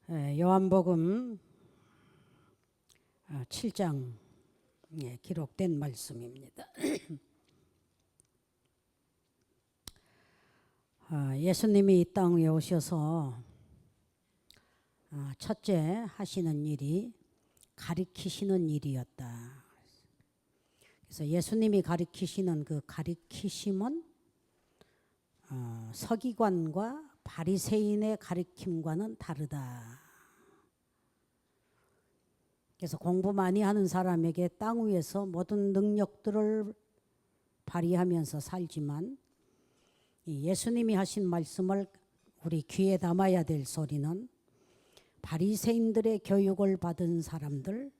요한복음 7장에 기록된 말씀입니다. 예수님이 이 땅에 오셔서 첫째 하시는 일이 가리키시는 일이었다. 그래서 예수님이 가리키시는 그 가리키심은 서기관과 바리새인의 가리킴과는 다르다. 그래서 공부 많이 하는 사람에게 땅 위에서 모든 능력들을 발휘하면서 살지만 예수님이 하신 말씀을 우리 귀에 담아야 될 소리는 바리새인들의 교육을 받은 사람들,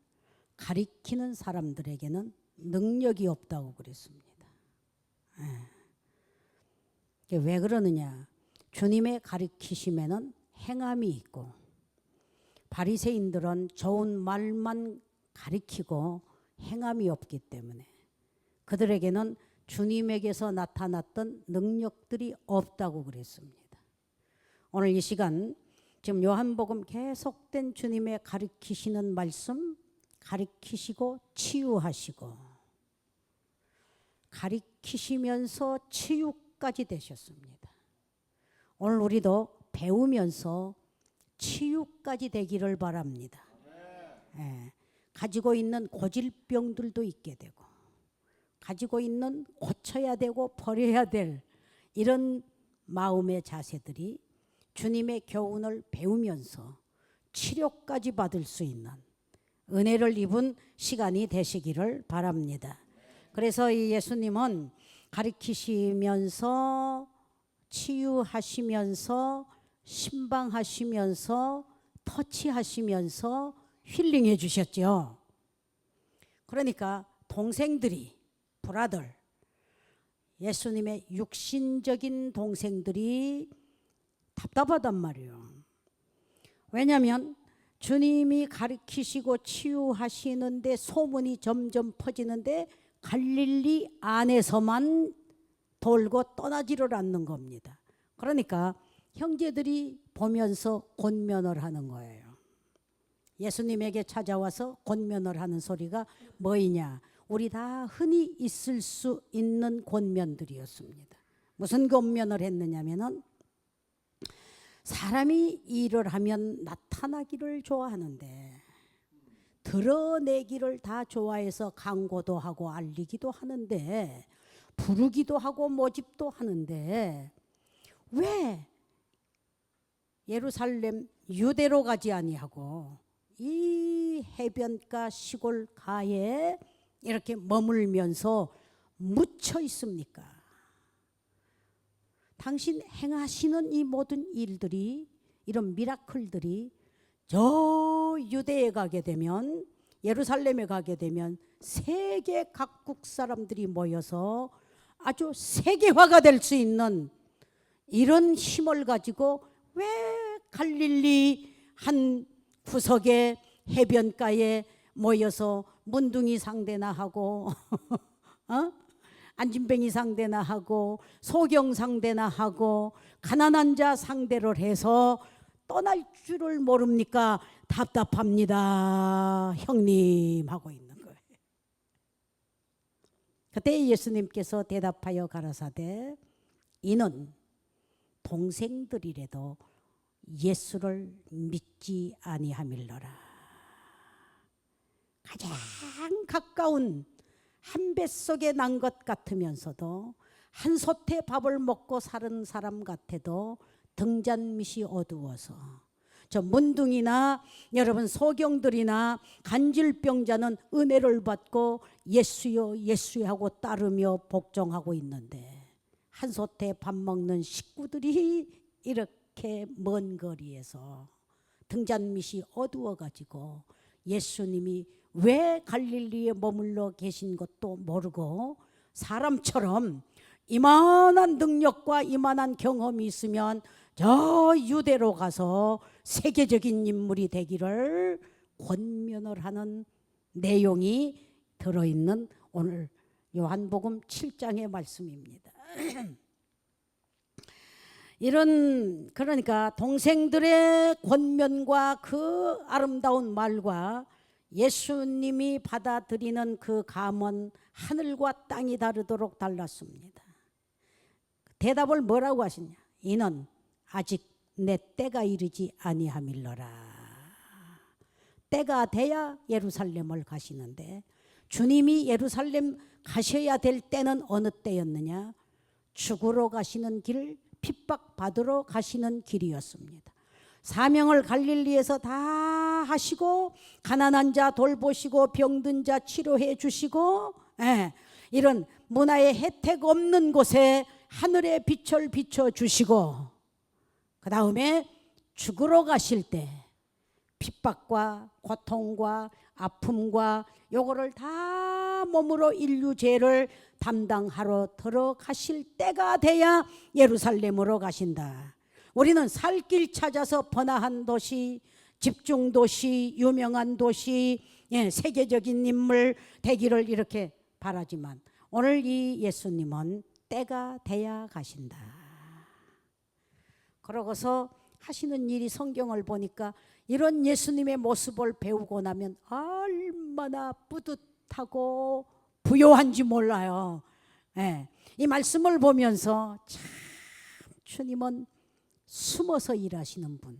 가리키는 사람들에게는 능력이 없다고 그랬습니다. 왜 그러느냐? 주님의 가리키심에는 행함이 있고 바리새인들은 좋은 말만 가리키고 행함이 없기 때문에 그들에게는 주님에게서 나타났던 능력들이 없다고 그랬습니다. 오늘 이 시간 지금 요한복음 계속된 주님의 가리키시는 말씀, 가리키시고 치유하시고 가리키시면서 치유까지 되셨습니다. 오늘 우리도 배우면서 치유까지 되기를 바랍니다. 가지고 있는 고질병들도 있게 되고 가지고 있는 고쳐야 되고 버려야 될 이런 마음의 자세들이 주님의 교훈을 배우면서 치료까지 받을 수 있는 은혜를 입은 시간이 되시기를 바랍니다. 그래서 이 예수님은 가리키시면서 치유하시면서 신방하시면서 터치하시면서 힐링해 주셨죠. 그러니까 동생들이 브라들 예수님의 육신적인 동생들이 답답하단 말이에요. 왜냐하면 주님이 가리키시고 치유하시는데 소문이 점점 퍼지는데 갈릴리 안에서만 돌고 떠나지를 않는 겁니다. 그러니까 형제들이 보면서 권면을 하는 거예요. 예수님에게 찾아와서 권면을 하는 소리가 뭐이냐? 우리 다 흔히 있을 수 있는 권면들이었습니다. 무슨 권면을 했느냐면은 사람이 일을 하면 나타나기를 좋아하는데 드러내기를 다 좋아해서 광고도 하고 알리기도 하는데 부르기도 하고 모집도 하는데 왜 예루살렘 유대로 가지 아니하고 이 해변가 시골 가에 이렇게 머물면서 묻혀 있습니까? 당신 행하시는 이 모든 일들이 이런 미라클들이 저 유대에 가게 되면 예루살렘에 가게 되면 세계 각국 사람들이 모여서 아주 세계화가 될 수 있는 이런 힘을 가지고 왜 갈릴리 한 구석에 해변가에 모여서 문둥이 상대나 하고 안진뱅이 상대나 하고 소경 상대나 하고 가난한 자 상대를 해서 떠날 줄을 모릅니까? 답답합니다 형님 하고 있는 거예요. 그때 예수님께서 대답하여 가라사대 이는 동생들이라도 예수를 믿지 아니하밀러라. 가장 가까운 한 뱃속에 난 것 같으면서도 한 솥에 밥을 먹고 사는 사람 같아도 등잔밑이 어두워서 저 문둥이나 여러분 소경들이나 간질병자는 은혜를 받고 예수여 예수여 하고 따르며 복종하고 있는데 한 솥에 밥 먹는 식구들이 이렇게 먼 거리에서 등잔밑이 어두워가지고 예수님이 왜 갈릴리에 머물러 계신 것도 모르고 사람처럼 이만한 능력과 이만한 경험이 있으면 저 유대로 가서 세계적인 인물이 되기를 권면을 하는 내용이 들어있는 오늘 요한복음 7장의 말씀입니다. 이런 그러니까 동생들의 권면과 그 아름다운 말과 예수님이 받아들이는 그 감언, 하늘과 땅이 다르도록 달랐습니다. 대답을 뭐라고 하시냐? 이는 아직 내 때가 이르지 아니함일러라. 때가 돼야 예루살렘을 가시는데 주님이 예루살렘 가셔야 될 때는 어느 때였느냐? 죽으러 가시는 길, 핍박받으러 가시는 길이었습니다. 사명을 갈릴리에서 다 하시고 가난한 자 돌보시고 병든 자 치료해 주시고, 이런 문화의 혜택 없는 곳에 하늘의 빛을 비춰주시고, 그 다음에 죽으러 가실 때 핍박과 고통과 아픔과 요거를 다 몸으로 인류 죄를 담당하러 들어가실 때가 돼야 예루살렘으로 가신다. 우리는 살 길 찾아서 번화한 도시, 집중 도시, 유명한 도시, 세계적인 인물 되기를 이렇게 바라지만 오늘 이 예수님은 때가 돼야 가신다. 그러고서 하시는 일이 성경을 보니까 이런 예수님의 모습을 배우고 나면 얼마나 뿌듯하고 부요한지 몰라요. 이 말씀을 보면서 참 주님은 숨어서 일하시는 분.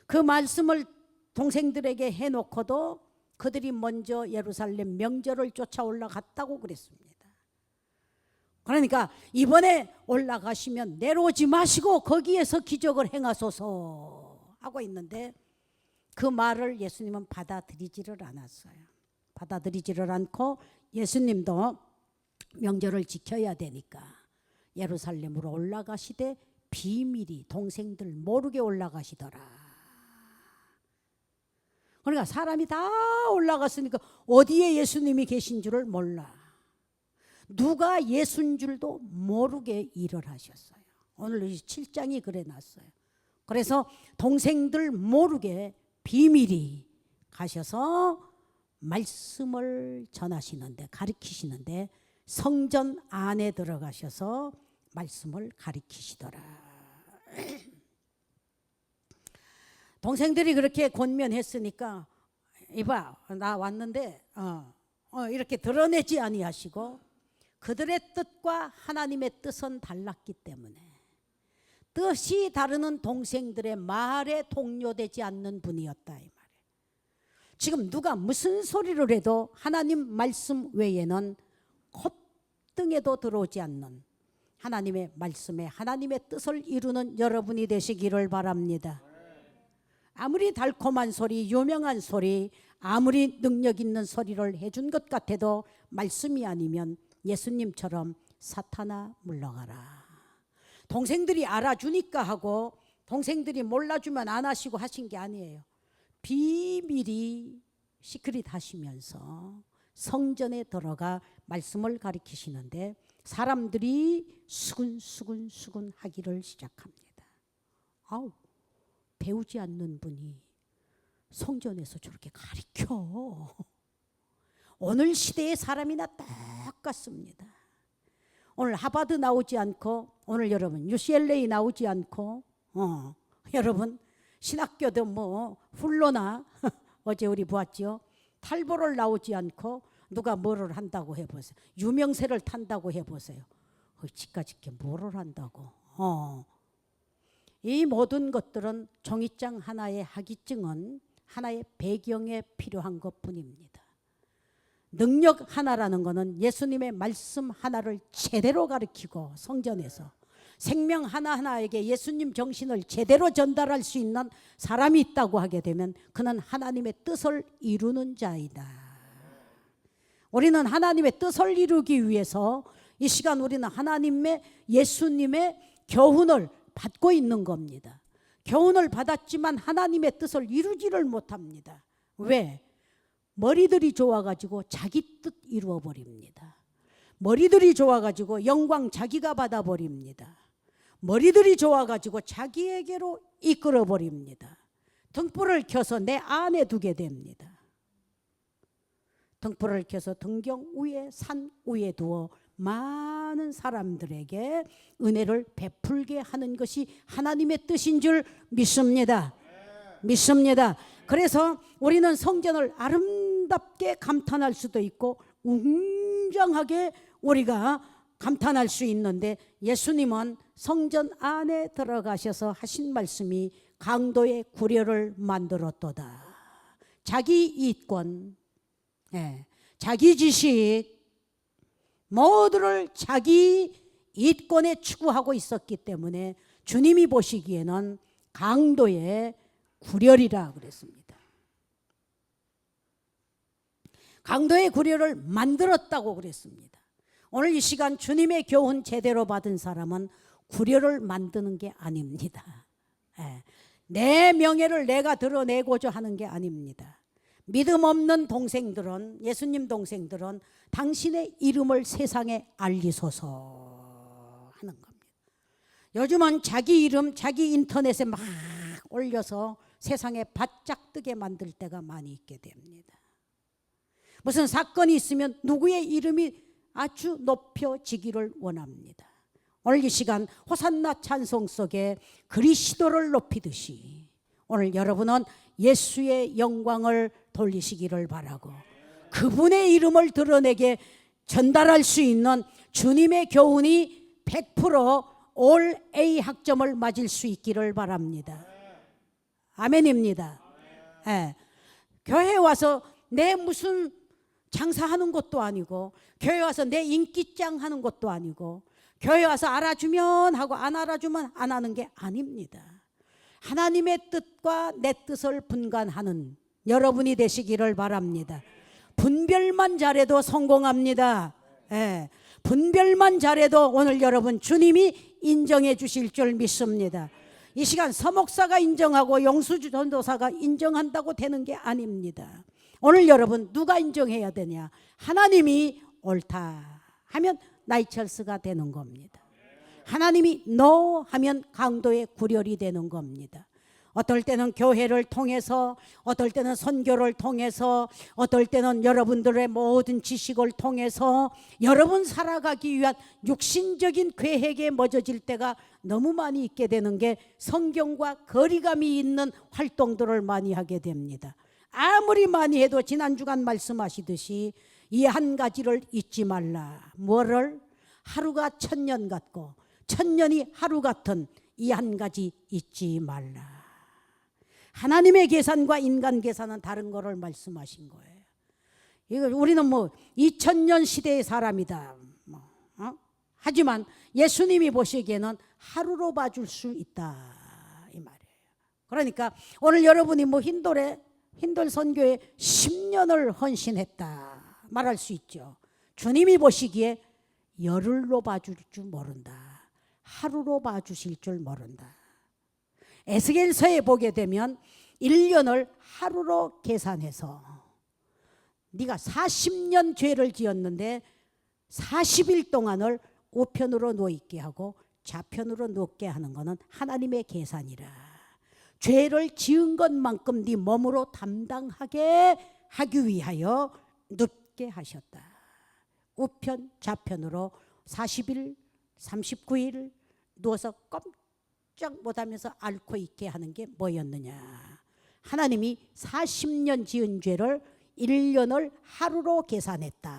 그 말씀을 동생들에게 해놓고도 그들이 먼저 예루살렘 명절을 쫓아 올라갔다고 그랬습니다. 그러니까 이번에 올라가시면 내려오지 마시고 거기에서 기적을 행하소서 하고 있는데 그 말을 예수님은 받아들이지를 않았어요. 받아들이지를 않고 예수님도 명절을 지켜야 되니까 예루살렘으로 올라가시되 비밀이 동생들 모르게 올라가시더라. 그러니까 사람이 다 올라갔으니까 어디에 예수님이 계신 줄을 몰라. 누가 예수인 줄도 모르게 일을 하셨어요. 오늘 7장이 그래 놨어요. 그래서 동생들 모르게 비밀이 가셔서 말씀을 전하시는데, 가르치시는데 성전 안에 들어가셔서 말씀을 가르치시더라. 동생들이 그렇게 권면했으니까 이봐 나 왔는데 이렇게 드러내지 아니하시고 그들의 뜻과 하나님의 뜻은 달랐기 때문에 뜻이 다르는 동생들의 말에 동요되지 않는 분이었다 이 말이에요. 지금 누가 무슨 소리를 해도 하나님 말씀 외에는 콧등에도 들어오지 않는 하나님의 말씀에 하나님의 뜻을 이루는 여러분이 되시기를 바랍니다. 아무리 달콤한 소리, 유명한 소리, 아무리 능력 있는 소리를 해준 것 같아도 말씀이 아니면 예수님처럼 사탄아 물러가라. 동생들이 알아주니까 하고 동생들이 몰라주면 안 하시고 하신 게 아니에요. 비밀이 시크릿 하시면서 성전에 들어가 말씀을 가르치시는데 사람들이 수근수근 하기를 시작합니다. 아우, 배우지 않는 분이 성전에서 저렇게 가르쳐. 오늘 시대의 사람이나 똑같습니다. 오늘 하버드 나오지 않고 오늘 여러분 UCLA 나오지 않고 여러분 신학교도 뭐 훌로나 어제 우리 보았죠. 탈보를 나오지 않고 누가 뭐를 한다고 해보세요. 유명세를 탄다고 해보세요. 지까짓게 뭐를 한다고. 이 모든 것들은 종이장 하나의 학위증은 하나의 배경에 필요한 것뿐입니다. 능력 하나라는 것은 예수님의 말씀 하나를 제대로 가르치고 성전에서 생명 하나하나에게 예수님 정신을 제대로 전달할 수 있는 사람이 있다고 하게 되면 그는 하나님의 뜻을 이루는 자이다. 우리는 하나님의 뜻을 이루기 위해서 이 시간 우리는 하나님의 예수님의 교훈을 받고 있는 겁니다. 교훈을 받았지만 하나님의 뜻을 이루지를 못합니다. 왜? 머리들이 좋아가지고 자기 뜻 이루어버립니다. 머리들이 좋아가지고 영광 자기가 받아버립니다. 머리들이 좋아가지고 자기에게로 이끌어버립니다. 등불을 켜서 내 안에 두게 됩니다. 등불을 켜서 등경 위에 산 위에 두어 많은 사람들에게 은혜를 베풀게 하는 것이 하나님의 뜻인 줄 믿습니다. 믿습니다. 그래서 우리는 성전을 아름답게 감탄할 수도 있고 웅장하게 우리가 감탄할 수 있는데, 예수님은 성전 안에 들어가셔서 하신 말씀이 강도의 구려를 만들었도다. 자기 이권, 자기 지식 모두를 자기 이권에 추구하고 있었기 때문에 주님이 보시기에는 강도의 구려이라 그랬습니다. 강도의 구려를 만들었다고 그랬습니다. 오늘 이 시간 주님의 교훈 제대로 받은 사람은 구려를 만드는 게 아닙니다. 내 명예를 내가 드러내고자 하는 게 아닙니다. 믿음 없는 동생들은, 예수님 동생들은 당신의 이름을 세상에 알리소서 하는 겁니다. 요즘은 자기 이름 자기 인터넷에 막 올려서 세상에 바짝 뜨게 만들 때가 많이 있게 됩니다. 무슨 사건이 있으면 누구의 이름이 아주 높여지기를 원합니다. 오늘 이 시간 호산나 찬송 속에 그리스도를 높이듯이 오늘 여러분은 예수의 영광을 돌리시기를 바라고, 그분의 이름을 드러내게 전달할 수 있는 주님의 교훈이 100% 올 A 학점을 맞을 수 있기를 바랍니다. 아멘입니다. 교회에 와서 내 무슨 장사하는 것도 아니고, 교회 와서 내 인기짱 하는 것도 아니고, 교회 와서 알아주면 하고 안 알아주면 안 하는 게 아닙니다. 하나님의 뜻과 내 뜻을 분간하는 여러분이 되시기를 바랍니다. 분별만 잘해도 성공합니다. 분별만 잘해도 오늘 여러분 주님이 인정해 주실 줄 믿습니다. 이 시간 서목사가 인정하고 영수주 전도사가 인정한다고 되는 게 아닙니다. 오늘 여러분 누가 인정해야 되냐? 하나님이 옳다 하면 나이철스가 되는 겁니다. 하나님이 no 하면 강도의 구렬이 되는 겁니다. 어떨 때는 교회를 통해서, 어떨 때는 선교를 통해서, 어떨 때는 여러분들의 모든 지식을 통해서 여러분 살아가기 위한 육신적인 계획에 멎어질 때가 너무 많이 있게 되는 게 성경과 거리감이 있는 활동들을 많이 하게 됩니다. 아무리 많이 해도 지난 주간 말씀하시듯이 이 한 가지를 잊지 말라. 뭐를? 하루가 1000년 같고 1000년이 하루 같은 이 한 가지 잊지 말라. 하나님의 계산과 인간 계산은 다른 거를 말씀하신 거예요. 이거 우리는 뭐 2000년 시대의 사람이다. 하지만 예수님이 보시기에는 하루로 봐줄 수 있다 이 말이에요. 그러니까 오늘 여러분이 뭐 힌돌 선교에 10년을 헌신했다 말할 수 있죠. 주님이 보시기에 열흘로 봐줄 줄 모른다. 하루로 봐주실 줄 모른다. 에스겔서에 보게 되면 1년을 하루로 계산해서 네가 40년 죄를 지었는데 40일 동안을 우편으로 놓이게 하고 좌편으로 놓게 하는 것은 하나님의 계산이라. 죄를 지은 것만큼 네 몸으로 담당하게 하기 위하여 눕게 하셨다. 우편 좌편으로 40일 39일 누워서 꼼짝 못하면서 앓고 있게 하는 게 뭐였느냐? 하나님이 40년 지은 죄를 1년을 하루로 계산했다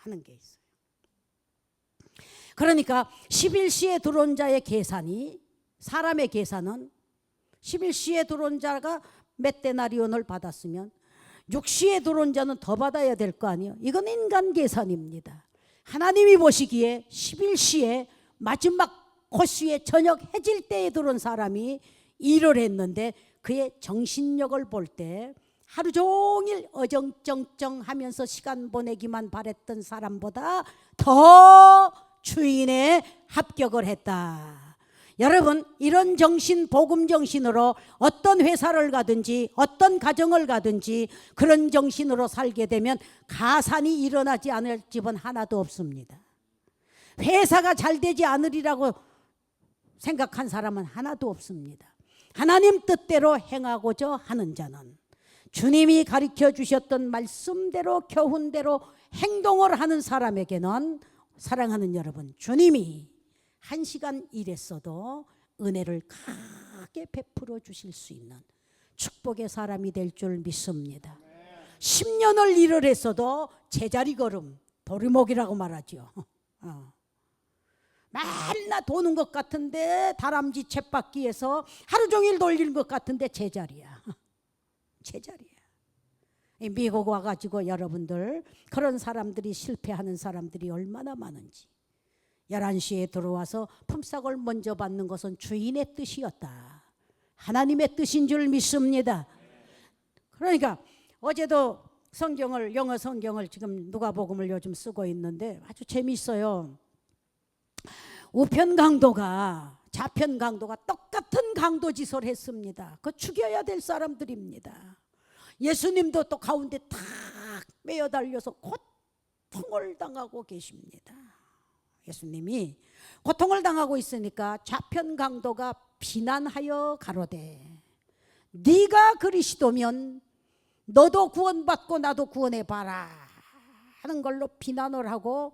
하는 게 있어요. 그러니까 11시에 들어온 자의 계산이, 사람의 계산은 11시에 들어온 자가 몇 데나리온을 받았으면 6시에 들어온 자는 더 받아야 될 거 아니에요. 이건 인간 계산입니다. 하나님이 보시기에 11시에 마지막 코스에 저녁 해질 때에 들어온 사람이 일을 했는데 그의 정신력을 볼 때 하루 종일 어정쩡쩡 하면서 시간 보내기만 바랬던 사람보다 더 주인에 합격을 했다. 여러분, 이런 정신, 복음 정신으로 어떤 회사를 가든지 어떤 가정을 가든지 그런 정신으로 살게 되면 가산이 일어나지 않을 집은 하나도 없습니다. 회사가 잘 되지 않으리라고 생각한 사람은 하나도 없습니다. 하나님 뜻대로 행하고자 하는 자는 주님이 가르쳐 주셨던 말씀대로 교훈대로 행동을 하는 사람에게는 사랑하는 여러분, 주님이 1시간 일했어도 은혜를 크게 베풀어 주실 수 있는 축복의 사람이 될 줄 믿습니다. 10년을 일을 했어도 제자리 걸음, 도리목이라고 말하죠. 맨날 도는 것 같은데 다람쥐 쳇바퀴에서 하루 종일 돌리는 것 같은데 제자리야. 제자리야. 미국 와가지고 여러분들 그런 사람들이 실패하는 사람들이 얼마나 많은지. 11시에 들어와서 품삯을 먼저 받는 것은 주인의 뜻이었다. 하나님의 뜻인 줄 믿습니다. 그러니까 어제도 성경을, 영어 성경을 지금 누가복음을 요즘 쓰고 있는데 아주 재미있어요. 우편 강도가 좌편 강도가 똑같은 강도짓을 했습니다. 그 죽여야 될 사람들입니다. 예수님도 또 가운데 탁 매어 달려서 고통을 당하고 계십니다. 예수님이 고통을 당하고 있으니까 좌편 강도가 비난하여 가로되 네가 그리스도면 너도 구원받고 나도 구원해봐라 하는 걸로 비난을 하고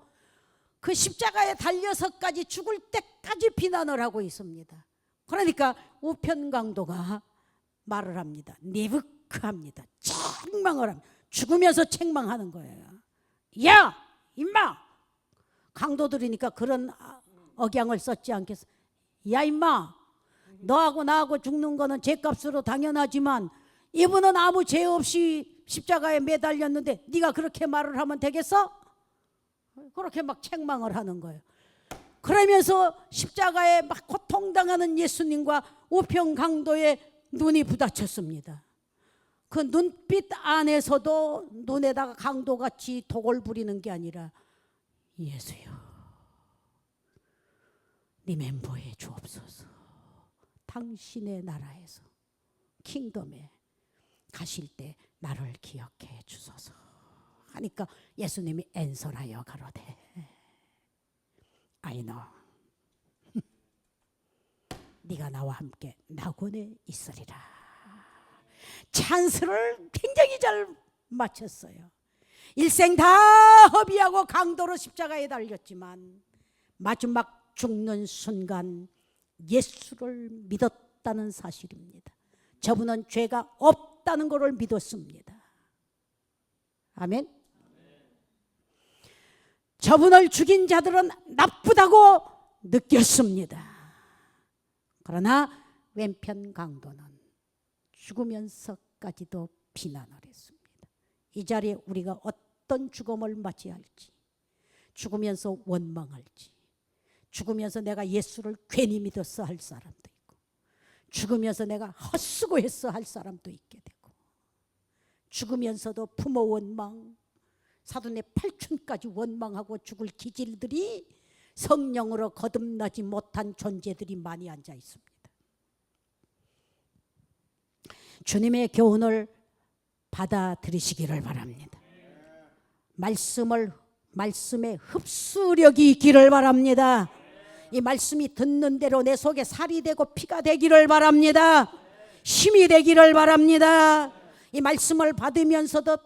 그 십자가에 달려서까지 죽을 때까지 비난을 하고 있습니다. 그러니까 우편 강도가 말을 합니다. 네부크합니다. 책망을 합니다. 죽으면서 책망하는 거예요. 야 임마, 강도들이니까 그런 억양을 썼지 않겠어? 야 임마, 너하고 나하고 죽는 거는 죄값으로 당연하지만 이분은 아무 죄 없이 십자가에 매달렸는데 네가 그렇게 말을 하면 되겠어? 그렇게 막 책망을 하는 거예요. 그러면서 십자가에 막 고통당하는 예수님과 우편 강도의 눈이 부딪혔습니다. 그 눈빛 안에서도 눈에다가 강도같이 독을 부리는 게 아니라 예수여 네 멤버에 주옵소서. 당신의 나라에서 킹덤에 가실 때 나를 기억해 주소서 하니까 예수님이 앤서하여 가로되 I know 네가 나와 함께 낙원에 있으리라. 찬스를 굉장히 잘 맞췄어요. 일생 다 허비하고 강도로 십자가에 달렸지만 마지막 죽는 순간 예수를 믿었다는 사실입니다. 저분은 죄가 없다는 것을 믿었습니다. 아멘. 저분을 죽인 자들은 나쁘다고 느꼈습니다. 그러나 왼편 강도는 죽으면서까지도 비난을 했습니다. 이 자리에 우리가 어떤 죽음을 맞이할지, 죽으면서 원망할지, 죽으면서 내가 예수를 괜히 믿었어 할 사람도 있고, 죽으면서 내가 헛수고했어 할 사람도 있게 되고, 죽으면서도 부모 원망, 사돈의 팔촌까지 원망하고 죽을 기질들이 성령으로 거듭나지 못한 존재들이 많이 앉아 있습니다. 주님의 교훈을 받아들이시기를 바랍니다. 말씀의 흡수력이 있기를 바랍니다. 이 말씀이 듣는 대로 내 속에 살이 되고 피가 되기를 바랍니다. 힘이 되기를 바랍니다. 이 말씀을 받으면서도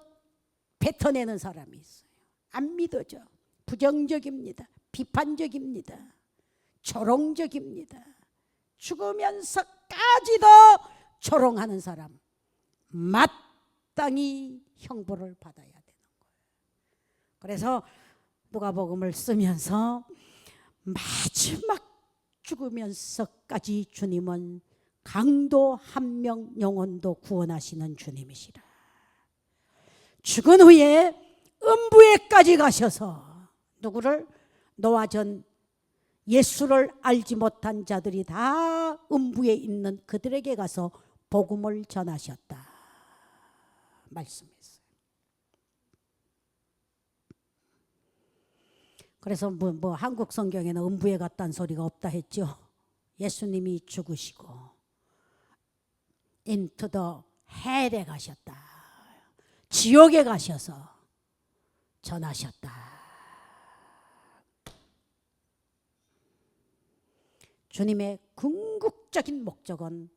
뱉어내는 사람이 있어요. 안 믿어져. 부정적입니다. 비판적입니다. 조롱적입니다. 죽으면서까지도 조롱하는 사람, 마땅히 형벌을 받아야 되는 거예요. 그래서 누가복음을 쓰면서 마지막 죽으면서까지 주님은 강도 한 명 영혼도 구원하시는 주님이시라. 죽은 후에 음부에까지 가셔서 누구를? 노아 전 예수를 알지 못한 자들이 다 음부에 있는 그들에게 가서 복음을 전하셨다 말씀했어요. 그래서 뭐 한국 성경에는 음부에 갔다는 소리가 없다 했죠. 예수님이 죽으시고 into the hell에 가셨다. 지옥에 가셔서 전하셨다. 주님의 궁극적인 목적은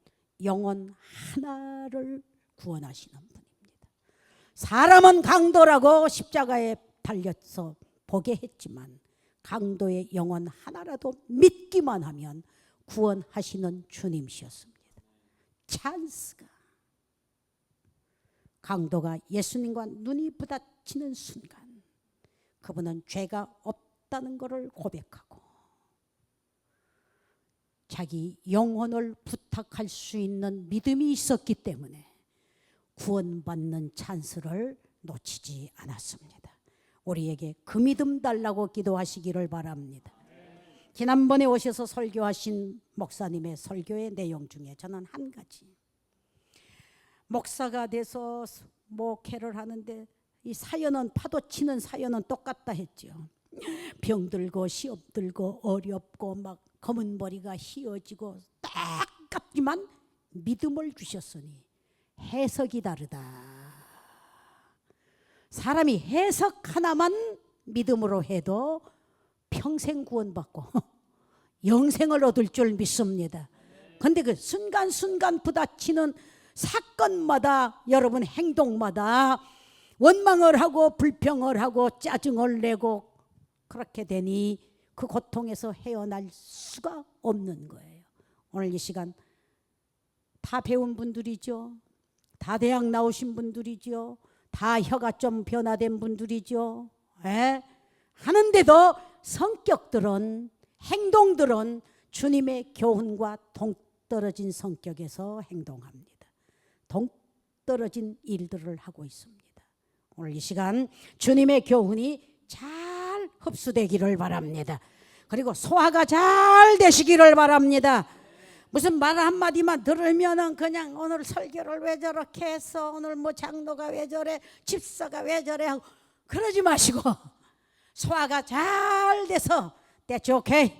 영혼 하나를 구원하시는 분입니다. 사람은 강도라고 십자가에 달려서 보게 했지만 강도의 영혼 하나라도 믿기만 하면 구원하시는 주님이셨습니다. 찬스가. 강도가 예수님과 눈이 부딪히는 순간 그분은 죄가 없다는 것을 고백하고 자기 영혼을 부탁할 수 있는 믿음이 있었기 때문에 구원받는 찬스를 놓치지 않았습니다. 우리에게 그 믿음 달라고 기도하시기를 바랍니다. 지난번에 오셔서 설교하신 목사님의 설교의 내용 중에 저는 한 가지, 목사가 돼서 목회를 하는데 이 사연은, 파도치는 사연은 똑같다 했죠. 병들고 시험 들고 어렵고 막 검은 머리가 휘어지고 똑같지만 믿음을 주셨으니 해석이 다르다. 사람이 해석 하나만 믿음으로 해도 평생 구원받고 영생을 얻을 줄 믿습니다. 그런데 그 순간순간 부딪히는 사건마다, 여러분 행동마다 원망을 하고 불평을 하고 짜증을 내고 그렇게 되니 그 고통에서 헤어날 수가 없는 거예요. 오늘 이 시간 다 배운 분들이죠. 다 대학 나오신 분들이죠. 다 혀가 좀 변화된 분들이죠. 하는데도 성격들은, 행동들은 주님의 교훈과 동떨어진 성격에서 행동합니다. 동떨어진 일들을 하고 있습니다. 오늘 이 시간 주님의 교훈이 잘 흡수되기를 바랍니다. 그리고 소화가 잘 되시기를 바랍니다. 무슨 말 한마디만 들으면은 그냥 오늘 설교를 왜 저렇게 했어, 오늘 뭐 장로가 왜 저래, 집사가 왜 저래 하고 그러지 마시고 소화가 잘 돼서 That's okay.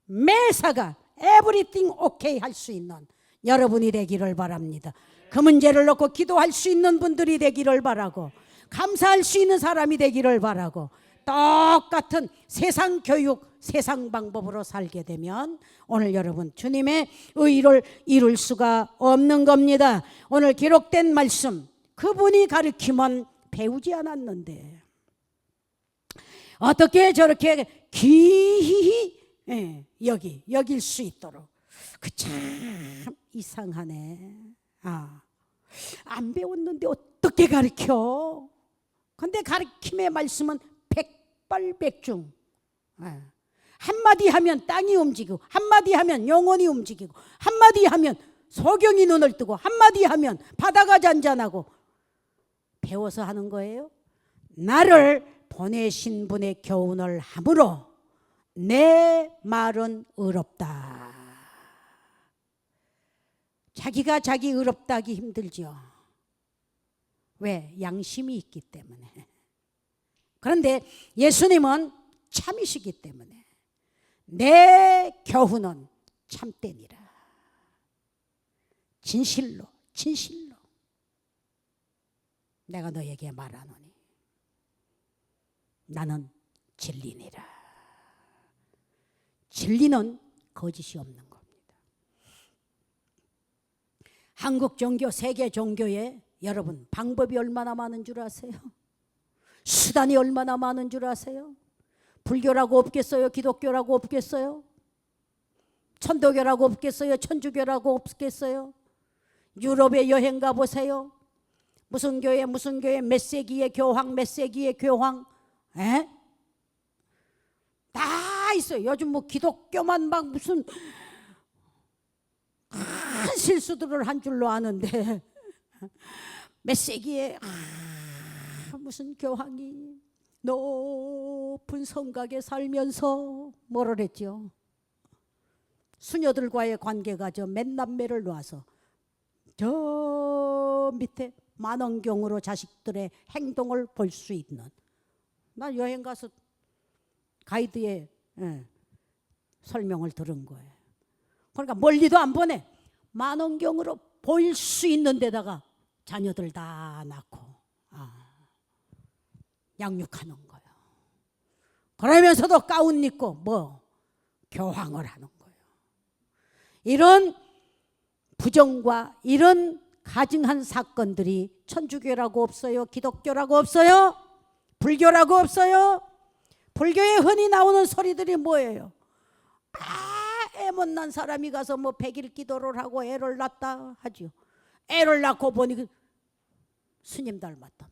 매사가 everything okay 할 수 있는 여러분이 되기를 바랍니다. 그 문제를 놓고 기도할 수 있는 분들이 되기를 바라고, 감사할 수 있는 사람이 되기를 바라고, 똑같은 세상 교육, 세상 방법으로 살게 되면 오늘 여러분 주님의 의를 이룰 수가 없는 겁니다. 오늘 기록된 말씀, 그분이 가르치면 배우지 않았는데 어떻게 저렇게 귀히 여길 수 있도록, 그 참 이상하네. 안 배웠는데 어떻게 가르쳐? 근데 가르침의 말씀은 백발백중. 한마디 하면 땅이 움직이고, 한마디 하면 영혼이 움직이고, 한마디 하면 소경이 눈을 뜨고, 한마디 하면 바다가 잔잔하고. 배워서 하는 거예요. 나를 보내신 분의 교훈을 함으로 내 말은 의롭다. 자기가 자기 의롭다 하기 힘들죠. 왜? 양심이 있기 때문에. 그런데 예수님은 참이시기 때문에 내 교훈은 참되니라. 진실로 진실로 내가 너에게 말하노니 나는 진리니라. 진리는 거짓이 없는 겁니다. 한국 종교, 세계 종교에 여러분 방법이 얼마나 많은 줄 아세요? 수단이 얼마나 많은 줄 아세요? 불교라고 없겠어요? 기독교라고 없겠어요? 천도교라고 없겠어요? 천주교라고 없겠어요? 유럽에 여행 가보세요. 무슨 교회 몇 세기의 교황, 몇 세기의 교황, 다 있어요. 요즘 뭐 기독교만 막 무슨 큰 실수들을 한 줄로 아는데 몇 세기에 무슨 교황이 높은 성곽에 살면서 뭐를 했죠? 수녀들과의 관계가 저 맨남매를 놓아서 저 밑에 만원경으로 자식들의 행동을 볼 수 있는, 나 여행 가서 가이드의 설명을 들은 거예요. 그러니까 멀리도 안 보내. 만원경으로 보일 수 있는 데다가 자녀들 다 낳고 양육하는 거예요. 그러면서도 가운 입고 뭐 교황을 하는 거예요. 이런 부정과 이런 가증한 사건들이 천주교라고 없어요? 기독교라고 없어요? 불교라고 없어요? 불교에 흔히 나오는 소리들이 뭐예요? 애 못난 사람이 가서 뭐 100일 기도를 하고 애를 낳았다 하죠. 애를 낳고 보니 스님 닮았단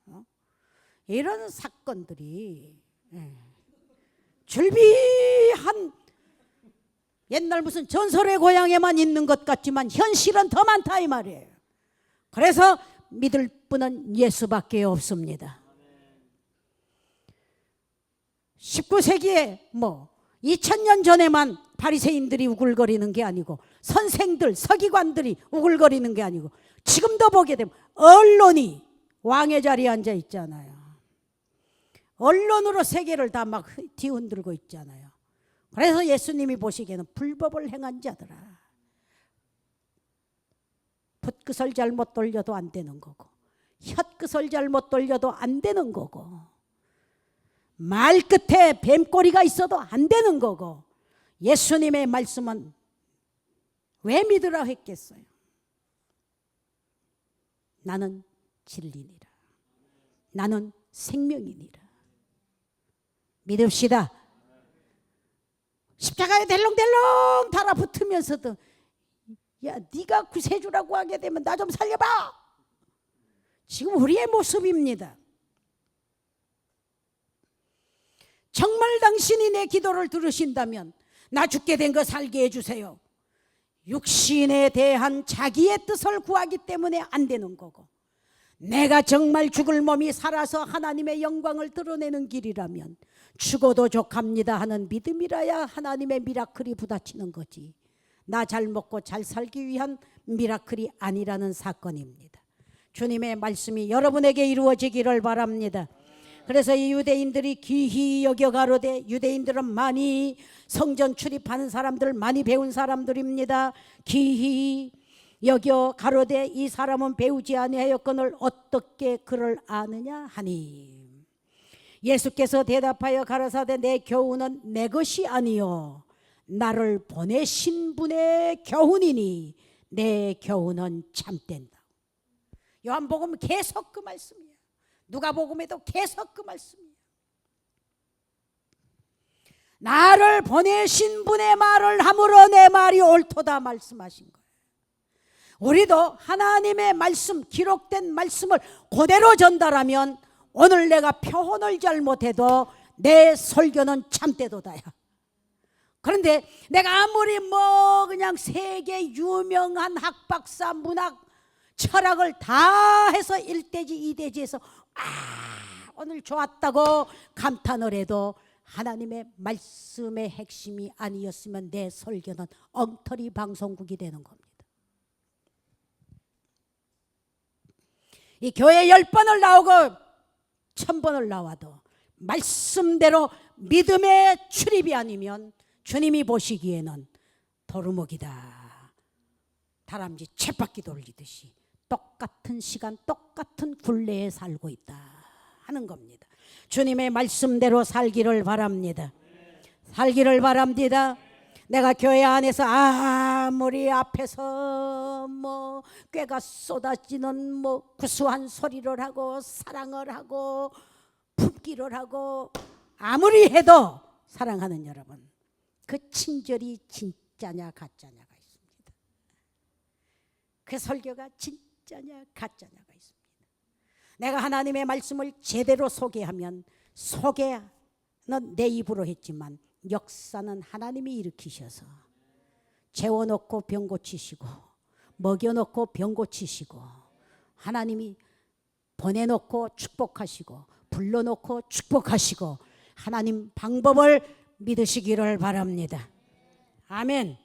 말이에요. 이런 사건들이 줄비한 옛날 무슨 전설의 고향에만 있는 것 같지만 현실은 더 많다 이 말이에요. 그래서 믿을 분은 예수밖에 없습니다. 19세기에 뭐 2000년 전에만 바리새인들이 우글거리는 게 아니고 선생들, 서기관들이 우글거리는 게 아니고 지금도 보게 되면 언론이 왕의 자리에 앉아 있잖아요. 언론으로 세계를 다 막 뒤흔들고 있잖아요. 그래서 예수님이 보시기에는 불법을 행한 자들아, 붓끝을 잘못 돌려도 안 되는 거고 혓끝을 잘못 돌려도 안 되는 거고 말 끝에 뱀꼬리가 있어도 안 되는 거고 예수님의 말씀은 왜 믿으라 했겠어요? 나는 진리니라. 나는 생명이니라. 믿읍시다. 십자가에 델렁델렁 달아붙으면서도 야 네가 구세주라고 하게 되면 나 좀 살려봐. 지금 우리의 모습입니다. 정말 당신이 내 기도를 들으신다면 나 죽게 된 거 살게 해주세요. 육신에 대한 자기의 뜻을 구하기 때문에 안 되는 거고 내가 정말 죽을 몸이 살아서 하나님의 영광을 드러내는 길이라면 죽어도 족합니다 하는 믿음이라야 하나님의 미라클이 부딪히는 거지 나 잘 먹고 잘 살기 위한 미라클이 아니라는 사건입니다. 주님의 말씀이 여러분에게 이루어지기를 바랍니다. 그래서 이 유대인들이 귀히 여겨 가로되 유대인들은 많이 성전 출입하는 사람들 많이 배운 사람들입니다. 귀히 여겨 가로되 이 사람은 배우지 아니하였거늘 어떻게 그를 아느냐 하니 예수께서 대답하여 가라사대 내 교훈은 내 것이 아니요 나를 보내신 분의 교훈이니 내 교훈은 참된다. 요한복음 계속 그 말씀이에요. 누가복음에도 계속 그 말씀이에요. 나를 보내신 분의 말을 함으로 내 말이 옳도다 말씀하신 거예요. 우리도 하나님의 말씀 기록된 말씀을 그대로 전달하면 오늘 내가 표현을 잘못해도 내 설교는 참되도다야. 그런데 내가 아무리 뭐 그냥 세계 유명한 학박사 문학 철학을 다 해서 1대지 2대지에서 오늘 좋았다고 감탄을 해도 하나님의 말씀의 핵심이 아니었으면 내 설교는 엉터리 방송국이 되는 겁니다. 이 교회 10번을 나오고 1000번을 나와도 말씀대로 믿음의 출입이 아니면 주님이 보시기에는 도루묵이다. 다람쥐 쳇바퀴 돌리듯이 똑같은 시간 똑같은 굴레에 살고 있다 하는 겁니다. 주님의 말씀대로 살기를 바랍니다. 살기를 바랍니다. 내가 교회 안에서 아무리 앞에서 뭐 꾀가 쏟아지는 뭐 구수한 소리를 하고 사랑을 하고 품기를 하고 아무리 해도 사랑하는 여러분 그 친절이 진짜냐 가짜냐가 있습니다. 그 설교가 진짜냐 가짜냐가 있습니다. 내가 하나님의 말씀을 제대로 소개하면 소개는 내 입으로 했지만 역사는 하나님이 일으키셔서 재워놓고 병 고치시고 먹여놓고 병 고치시고 하나님이 보내놓고 축복하시고 불러놓고 축복하시고 하나님 방법을 믿으시기를 바랍니다. 아멘.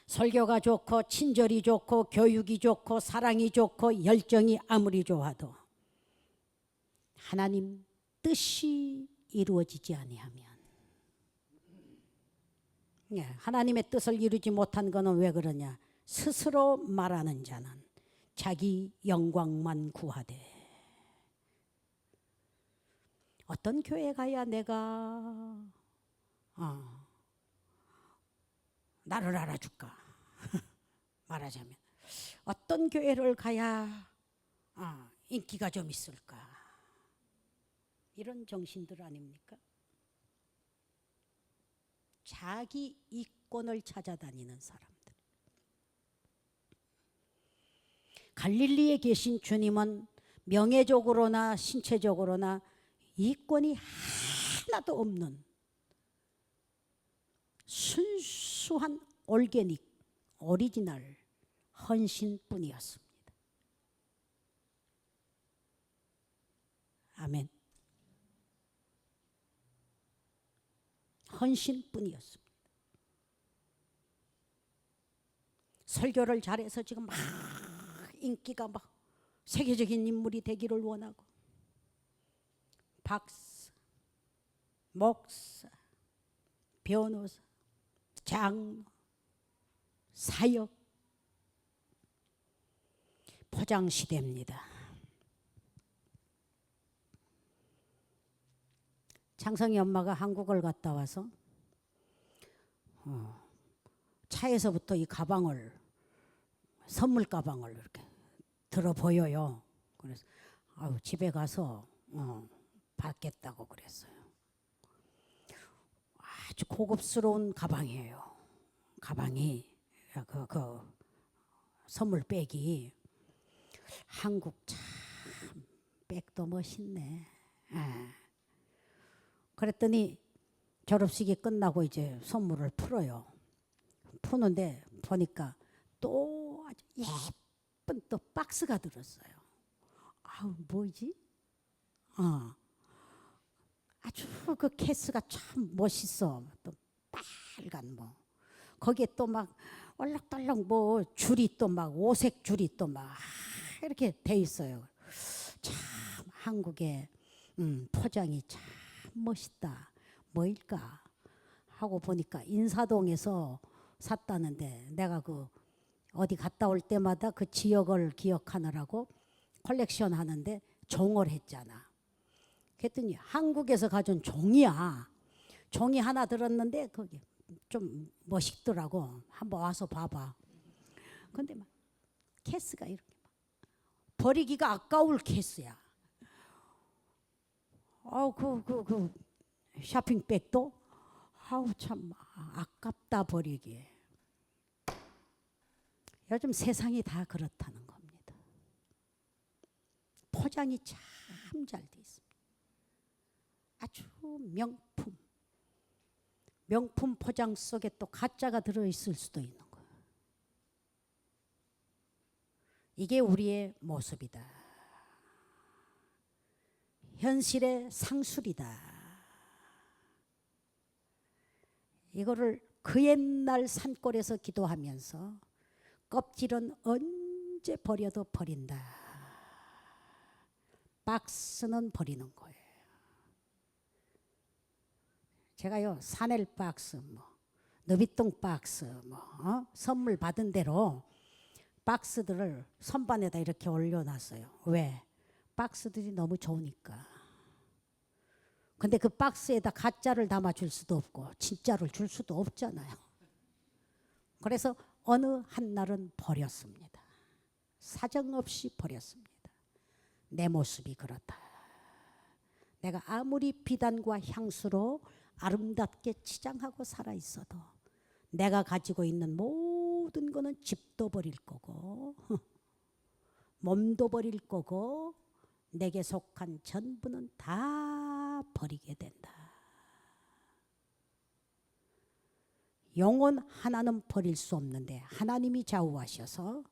설교가 좋고 친절이 좋고 교육이 좋고 사랑이 좋고 열정이 아무리 좋아도 하나님 뜻이 이루어지지 아니하면 하나님의 뜻을 이루지 못한 것은 왜 그러냐? 스스로 말하는 자는 자기 영광만 구하되 어떤 교회 가야 내가 나를 알아줄까? 말하자면 어떤 교회를 가야 인기가 좀 있을까? 이런 정신들 아닙니까? 자기 이권을 찾아다니는 사람들. 갈릴리에 계신 주님은 명예적으로나 신체적으로나 이권이 하나도 없는 순수한 올게닉, 오리지널 헌신뿐이었습니다. 아멘. 헌신뿐이었습니다. 설교를 잘해서 지금 막 인기가 막 세계적인 인물이 되기를 원하고 박사, 목사, 변호사, 장로, 사역, 포장시대입니다. 창성이 엄마가 한국을 갔다 와서 차에서부터 이 가방을, 선물 가방을 이렇게 들어 보여요. 그래서 집에 가서 받겠다고 그랬어요. 아주 고급스러운 가방이에요. 가방이 그 선물백이. 한국 참 백도 멋있네. 그랬더니 졸업식이 끝나고 이제 선물을 풀어요. 푸는데 보니까 또 아주 예쁜 또 박스가 들었어요. 뭐지? 아주 그 케이스가 참 멋있어. 또 빨간 뭐 거기에 또 막 얼럭덜럭 뭐 줄이 또 막 오색 줄이 또 막 이렇게 돼 있어요. 참 한국의 포장이 참 멋있다. 뭐일까 하고 보니까 인사동에서 샀다는데, 내가 그 어디 갔다 올 때마다 그 지역을 기억하느라고 컬렉션 하는데 종을 했잖아. 그랬더니 한국에서 가져온 종이야. 종이 하나 들었는데 거기 좀 멋있더라고. 한번 와서 봐봐. 근데 막 케이스가 이렇게 막 버리기가 아까울 케이스야. 그 쇼핑백도 참 아깝다 버리기. 요즘 세상이 다 그렇다는 겁니다. 포장이 참 잘 돼 있습니다. 아주 명품 포장 속에 또 가짜가 들어있을 수도 있는 거예요. 이게 우리의 모습이다. 현실의 상술이다. 이거를 그 옛날 산골에서 기도하면서 껍질은 언제 버려도 버린다. 박스는 버리는 거예요. 제가요 사넬 박스, 뭐 너비똥 박스, 선물 받은 대로 박스들을 선반에다 이렇게 올려놨어요. 왜? 박스들이 너무 좋으니까. 근데 그 박스에다 가짜를 담아줄 수도 없고 진짜를 줄 수도 없잖아요. 그래서 어느 한 날은 버렸습니다. 사정없이 버렸습니다. 내 모습이 그렇다. 내가 아무리 비단과 향수로 아름답게 치장하고 살아 있어도 내가 가지고 있는 모든 거는 집도 버릴 거고 몸도 버릴 거고 내게 속한 전부는 다 버리게 된다. 영혼 하나는 버릴 수 없는데 하나님이 좌우하셔서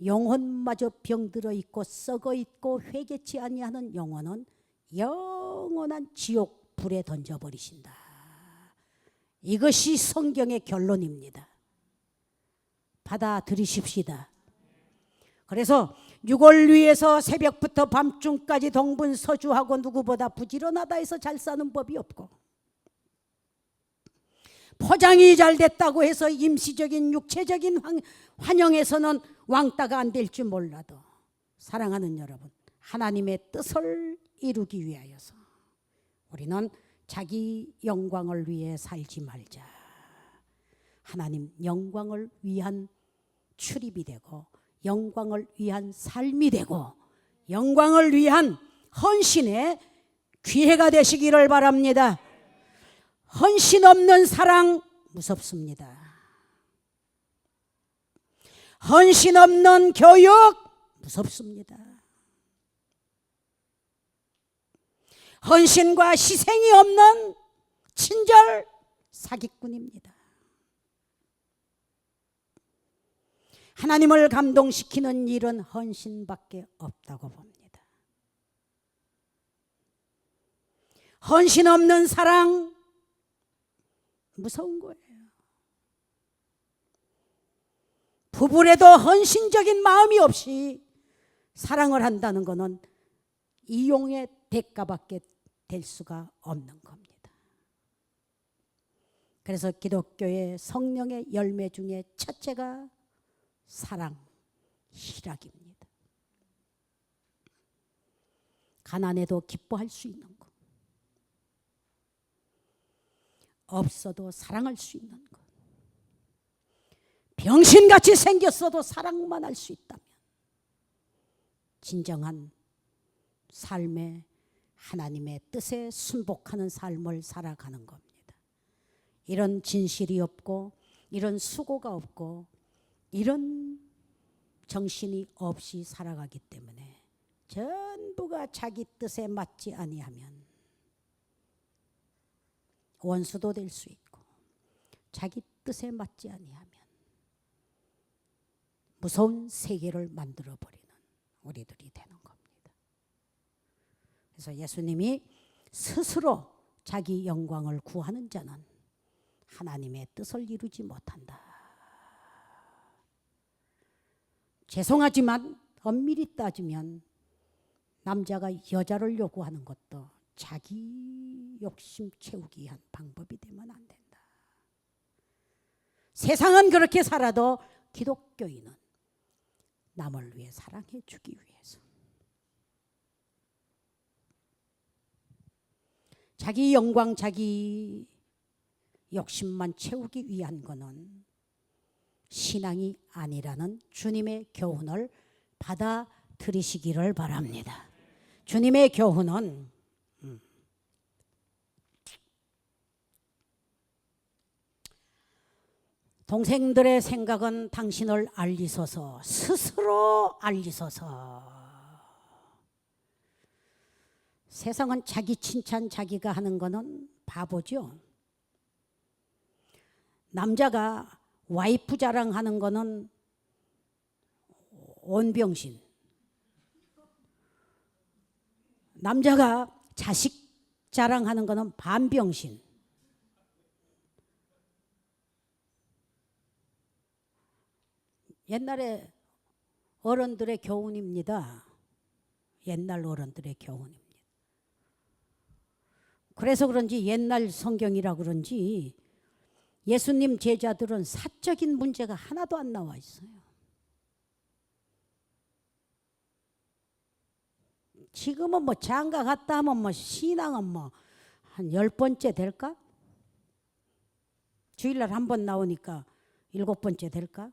영혼마저 병들어 있고 썩어 있고 회개치 아니하는 영혼은 영원한 지옥 불에 던져버리신다. 이것이 성경의 결론입니다. 받아들이십시다. 그래서 6월 위에서 새벽부터 밤중까지 동분서주하고 누구보다 부지런하다 해서 잘 사는 법이 없고, 포장이 잘 됐다고 해서 임시적인 육체적인 환영에서는 왕따가 안 될지 몰라도, 사랑하는 여러분, 하나님의 뜻을 이루기 위하여서 우리는 자기 영광을 위해 살지 말자. 하나님 영광을 위한 출입이 되고 영광을 위한 삶이 되고 영광을 위한 헌신의 기회가 되시기를 바랍니다. 헌신 없는 사랑 무섭습니다. 헌신 없는 교육 무섭습니다. 헌신과 희생이 없는 친절 사기꾼입니다. 하나님을 감동시키는 일은 헌신밖에 없다고 봅니다. 헌신 없는 사랑 무서운 거예요. 부부래도 헌신적인 마음이 없이 사랑을 한다는 것은 이용의 대가밖에 될 수가 없는 겁니다. 그래서 기독교의 성령의 열매 중에 첫째가 사랑, 희락입니다. 가난해도 기뻐할 수 있는 것, 없어도 사랑할 수 있는 것, 병신같이 생겼어도 사랑만 할 수 있다면 진정한 삶의 하나님의 뜻에 순복하는 삶을 살아가는 겁니다. 이런 진실이 없고 이런 수고가 없고 이런 정신이 없이 살아가기 때문에 전부가 자기 뜻에 맞지 아니하면 원수도 될 수 있고 자기 뜻에 맞지 아니하면 무서운 세계를 만들어버리는 우리들이 되는 겁니다. 그래서 예수님이 스스로 자기 영광을 구하는 자는 하나님의 뜻을 이루지 못한다. 죄송하지만 엄밀히 따지면 남자가 여자를 요구하는 것도 자기 욕심 채우기 위한 방법이 되면 안 된다. 세상은 그렇게 살아도 기독교인은 남을 위해 사랑해 주기 위해서 자기 영광, 자기 욕심만 채우기 위한 것은 신앙이 아니라는 주님의 교훈을 받아들이시기를 바랍니다. 주님의 교훈은 동생들의 생각은 당신을 알리소서, 스스로 알리소서. 세상은 자기 칭찬 자기가 하는 거는 바보죠. 남자가 와이프 자랑하는 거는 온병신. 남자가 자식 자랑하는 거는 반병신. 옛날에 어른들의 교훈입니다. 옛날 어른들의 교훈입니다. 그래서 그런지 옛날 성경이라 그런지 예수님 제자들은 사적인 문제가 하나도 안 나와 있어요. 지금은 뭐 장가 갔다 하면 뭐 신앙은 뭐 한 10번째 될까? 주일날 한 번 나오니까 7번째 될까?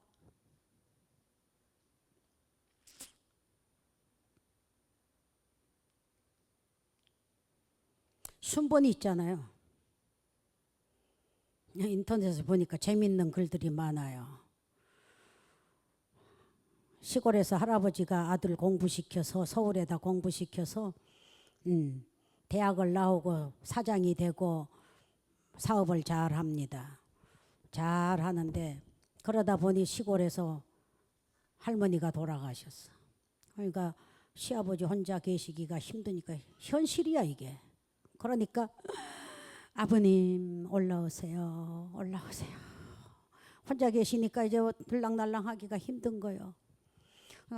순번이 있잖아요. 인터넷에서 보니까 재밌는 글들이 많아요. 시골에서 할아버지가 아들 공부시켜서 서울에다 공부시켜서 대학을 나오고 사장이 되고 사업을 잘 합니다. 잘 하는데 그러다 보니 시골에서 할머니가 돌아가셨어. 그러니까 시아버지 혼자 계시기가 힘드니까 현실이야 이게. 그러니까 아버님 올라오세요. 올라오세요. 혼자 계시니까 이제 들락날락 하기가 힘든 거예요.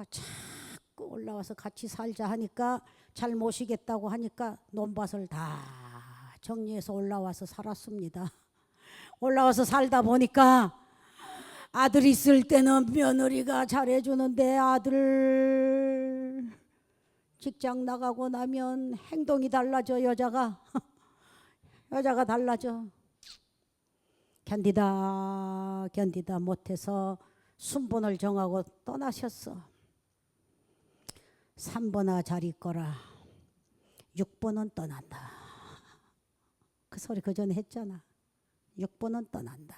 자꾸 올라와서 같이 살자 하니까 잘 모시겠다고 하니까 논밭을 다 정리해서 올라와서 살았습니다. 올라와서 살다 보니까 아들 있을 때는 며느리가 잘해주는데 아들 직장 나가고 나면 행동이 달라져. 여자가 달라져. 견디다 못해서 순번을 정하고 떠나셨어. 3번아 잘 있거라. 6번은 떠난다. 그 소리 그 전에 했잖아. 6번은 떠난다.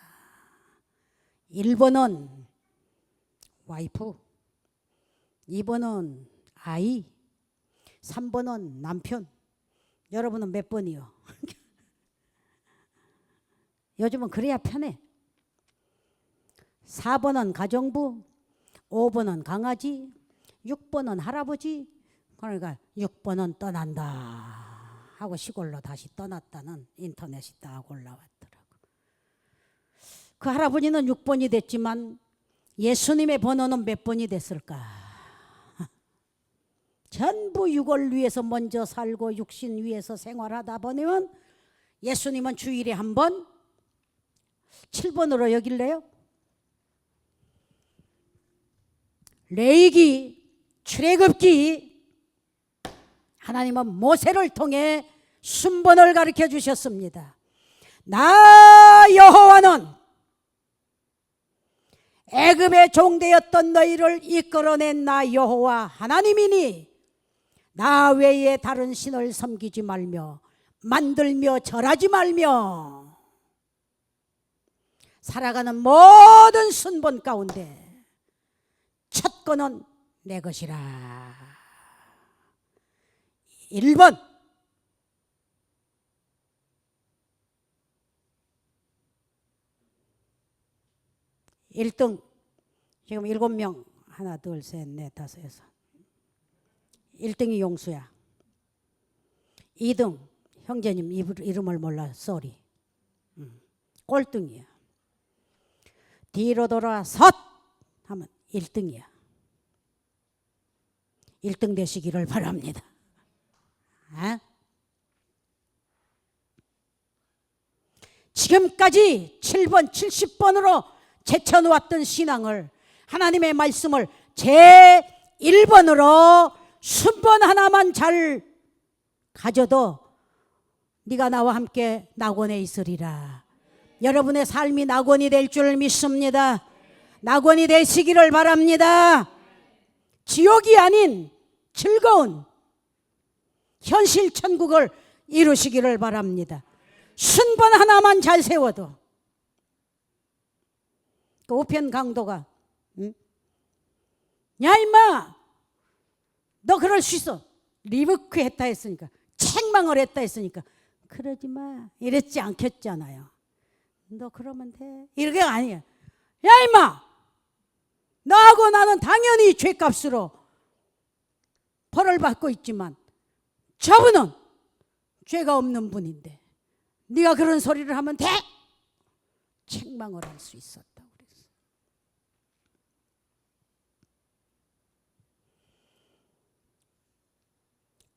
1번은 와이프, 2번은 아이, 3번은 남편. 여러분은 몇 번이요? 요즘은 그래야 편해. 4번은 가정부, 5번은 강아지, 6번은 할아버지. 그러니까 6번은 떠난다 하고 시골로 다시 떠났다는 인터넷이 딱 올라왔더라고. 그 할아버지는 6번이 됐지만 예수님의 번호는 몇 번이 됐을까? 전부 육을 위해서 먼저 살고 육신 위에서 생활하다 보면 예수님은 주일에 한 번 7번으로 여길래요? 레위기, 출애굽기, 하나님은 모세를 통해 순번을 가르쳐 주셨습니다. 나 여호와는 애굽의 종되었던 너희를 이끌어낸 나 여호와 하나님이니 나 외에 다른 신을 섬기지 말며 만들며 절하지 말며. 살아가는 모든 순번 가운데 첫 거는 내 것이라. 1번 일등 지금 7명 하나 둘 셋 넷 다섯 여섯 1등이 용수야. 2등 형제님 이름을 몰라 쏘리. 꼴등이야. 뒤로 돌아 섰 하면 1등이야. 1등 되시기를 바랍니다. 지금까지 7번 70번으로 제쳐놓았던 신앙을 하나님의 말씀을 제 1번으로 순번 하나만 잘 가져도 네가 나와 함께 낙원에 있으리라. 여러분의 삶이 낙원이 될 줄 믿습니다. 낙원이 되시기를 바랍니다. 지옥이 아닌 즐거운 현실 천국을 이루시기를 바랍니다. 순번 하나만 잘 세워도. 그 우편 강도가 야 임마 너 그럴 수 있어. 리부크 했다 했으니까, 책망을 했다 했으니까 그러지 마 이랬지 않겠잖아요. 너 그러면 돼 이게 아니야. 야 임마 너하고 나는 당연히 죄값으로 벌을 받고 있지만 저분은 죄가 없는 분인데 네가 그런 소리를 하면 돼? 책망을 할 수 있었다고 그랬어.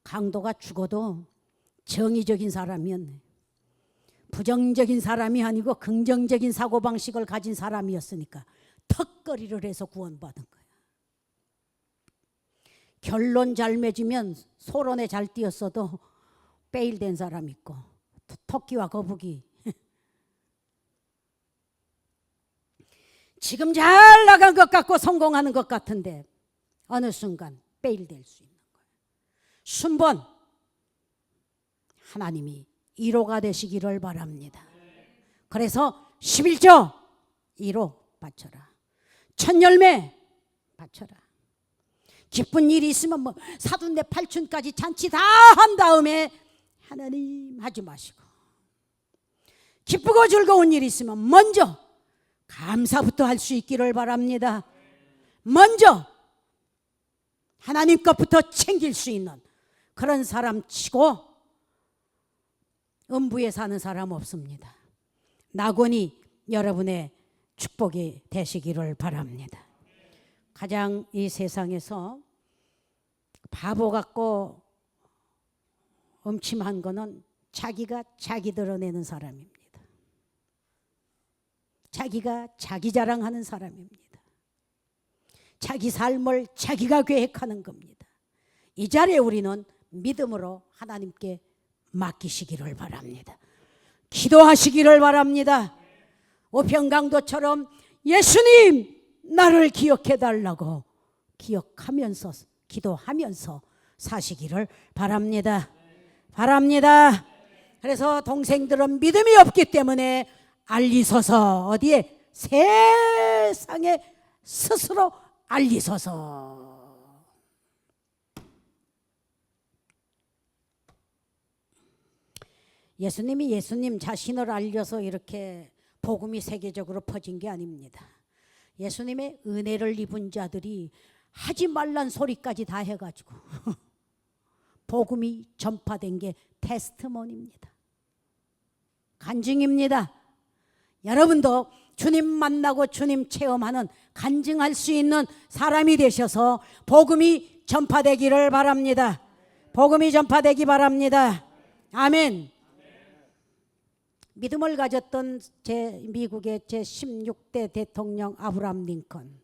강도가 죽어도 정의적인 사람이었네. 부정적인 사람이 아니고 긍정적인 사고방식을 가진 사람이었으니까 턱걸이를 해서 구원받은 거야. 결론 잘 맺으면 소론에 잘 띄었어도 베일된 사람 있고 토끼와 거북이 지금 잘 나간 것 같고 성공하는 것 같은데 어느 순간 베일될 수 있는 거예요. 순번 하나님이 1호가 되시기를 바랍니다. 그래서 11조 1호 바쳐라. 첫 열매 바쳐라. 기쁜 일이 있으면 뭐 사돈네 팔촌까지 잔치 다 한 다음에 하나님 하지 마시고, 기쁘고 즐거운 일이 있으면 먼저 감사부터 할 수 있기를 바랍니다. 먼저 하나님 것부터 챙길 수 있는 그런 사람 치고 음부에 사는 사람 없습니다. 낙원이 여러분의 축복이 되시기를 바랍니다. 가장 이 세상에서 바보 같고 음침한 거는 자기가 자기 드러내는 사람입니다. 자기가 자기 자랑하는 사람입니다. 자기 삶을 자기가 계획하는 겁니다. 이 자리에 우리는 믿음으로 하나님께 맡기시기를 바랍니다. 기도하시기를 바랍니다. 우편강도처럼 예수님 나를 기억해 달라고 기억하면서 기도하면서 사시기를 바랍니다. 바랍니다. 그래서 동생들은 믿음이 없기 때문에 알리소서. 어디에? 세상에 스스로 알리소서. 예수님이 예수님 자신을 알려서 이렇게 복음이 세계적으로 퍼진 게 아닙니다. 예수님의 은혜를 입은 자들이 하지 말란 소리까지 다 해가지고 복음이 전파된 게 테스트머니입니다. 간증입니다. 여러분도 주님 만나고 주님 체험하는 간증할 수 있는 사람이 되셔서 복음이 전파되기를 바랍니다. 복음이 전파되기 바랍니다. 아멘. 믿음을 가졌던 미국의 제16대 대통령 아브라함 링컨,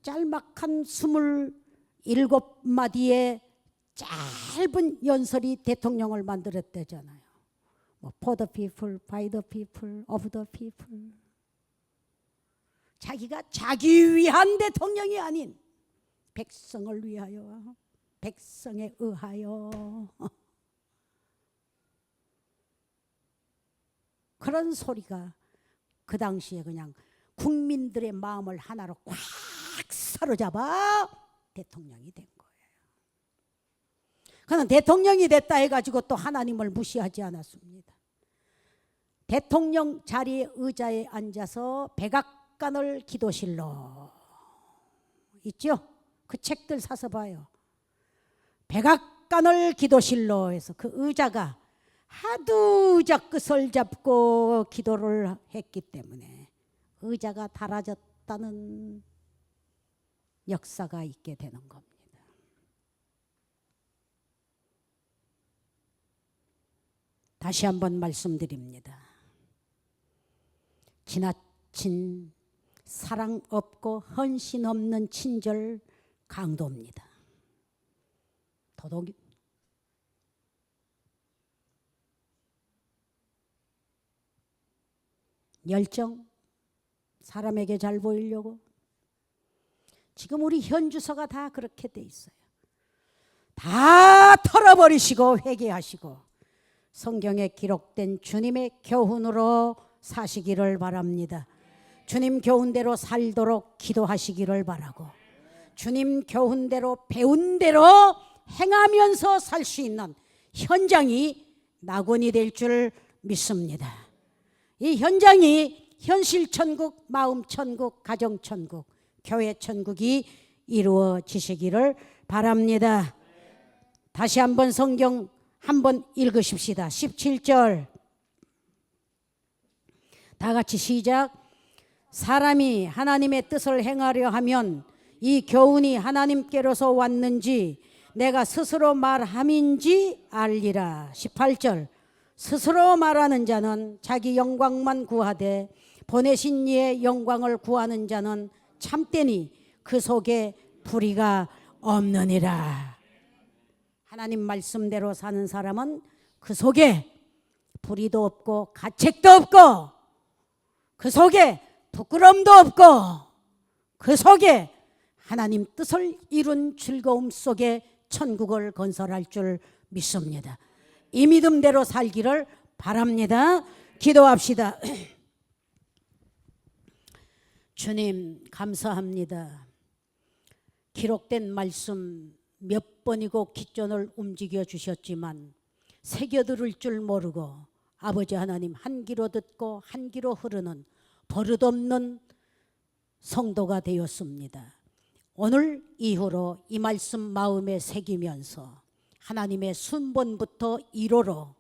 짤막한 27마디의 짧은 연설이 대통령을 만들었대잖아요. For the people, by the people, of the people. 자기가 자기 위한 대통령이 아닌 백성을 위하여, 백성에 의하여. 그런 소리가 그 당시에 그냥 국민들의 마음을 하나로 꽉 사로잡아 대통령이 된 거예요. 그는 대통령이 됐다 해가지고 또 하나님을 무시하지 않았습니다. 대통령 자리에 의자에 앉아서 백악관을 기도실로 있죠? 그 책들 사서 봐요. 백악관을 기도실로 해서 그 의자가 하도 의자 끝을 잡고 기도를 했기 때문에 의자가 닳아졌다는 역사가 있게 되는 겁니다. 다시 한번 말씀드립니다. 지나친 사랑 없고 헌신 없는 친절 강도입니다. 더더욱 열정, 사람에게 잘 보이려고. 지금 우리 현주소가 다 그렇게 돼 있어요. 다 털어버리시고 회개하시고 성경에 기록된 주님의 교훈으로 사시기를 바랍니다. 주님 교훈대로 살도록 기도하시기를 바라고, 주님 교훈대로 배운 대로 행하면서 살 수 있는 현장이 낙원이 될 줄 믿습니다. 이 현장이 현실천국, 마음천국, 가정천국, 교회천국이 이루어지시기를 바랍니다. 다시 한번 성경 한번 읽으십시다. 17절 다 같이 시작. 사람이 하나님의 뜻을 행하려 하면 이 교훈이 하나님께로서 왔는지 내가 스스로 말함인지 알리라. 18절 스스로 말하는 자는 자기 영광만 구하되 보내신 이의 영광을 구하는 자는 참되니 그 속에 불의가 없느니라. 하나님 말씀대로 사는 사람은 그 속에 불의도 없고 가책도 없고 그 속에 부끄러움도 없고 그 속에 하나님 뜻을 이룬 즐거움 속에 천국을 건설할 줄 믿습니다. 이 믿음대로 살기를 바랍니다. 기도합시다. 주님 감사합니다. 기록된 말씀 몇 번이고 기존을 움직여 주셨지만 새겨들을 줄 모르고 아버지 하나님 한 귀로 듣고 한 귀로 흐르는 버릇없는 성도가 되었습니다. 오늘 이후로 이 말씀 마음에 새기면서 하나님의 순번부터 1호로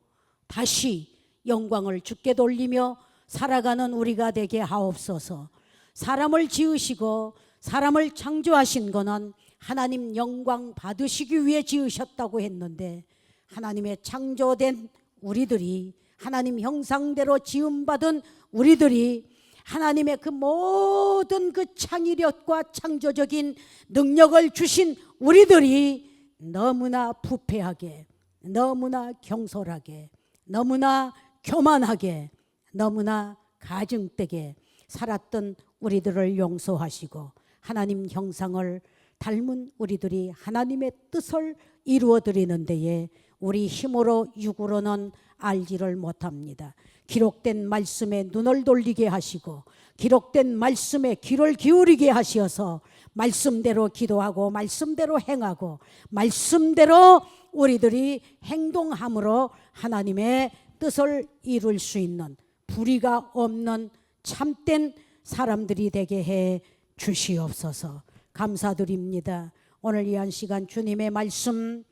다시 영광을 주께 돌리며 살아가는 우리가 되게 하옵소서. 사람을 지으시고 사람을 창조하신 것은 하나님 영광 받으시기 위해 지으셨다고 했는데 하나님의 창조된 우리들이 하나님 형상대로 지음받은 우리들이 하나님의 그 모든 그 창의력과 창조적인 능력을 주신 우리들이 너무나 부패하게, 너무나 경솔하게, 너무나 교만하게, 너무나 가증되게 살았던 우리들을 용서하시고 하나님 형상을 닮은 우리들이 하나님의 뜻을 이루어 드리는 데에 우리 힘으로 육으로는 알지를 못합니다. 기록된 말씀에 눈을 돌리게 하시고 기록된 말씀에 귀를 기울이게 하셔서 말씀대로 기도하고 말씀대로 행하고 말씀대로 우리들이 행동함으로 하나님의 뜻을 이룰 수 있는 불의가 없는 참된 사람들이 되게 해 주시옵소서. 감사드립니다. 오늘 이 한 시간 주님의 말씀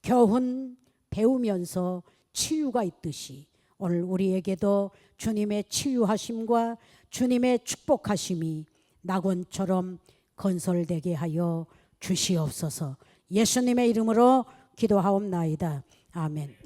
교훈 배우면서 치유가 있듯이 오늘 우리에게도 주님의 치유하심과 주님의 축복하심이 낙원처럼 건설되게 하여 주시옵소서. 예수님의 이름으로 기도하옵나이다. 아멘.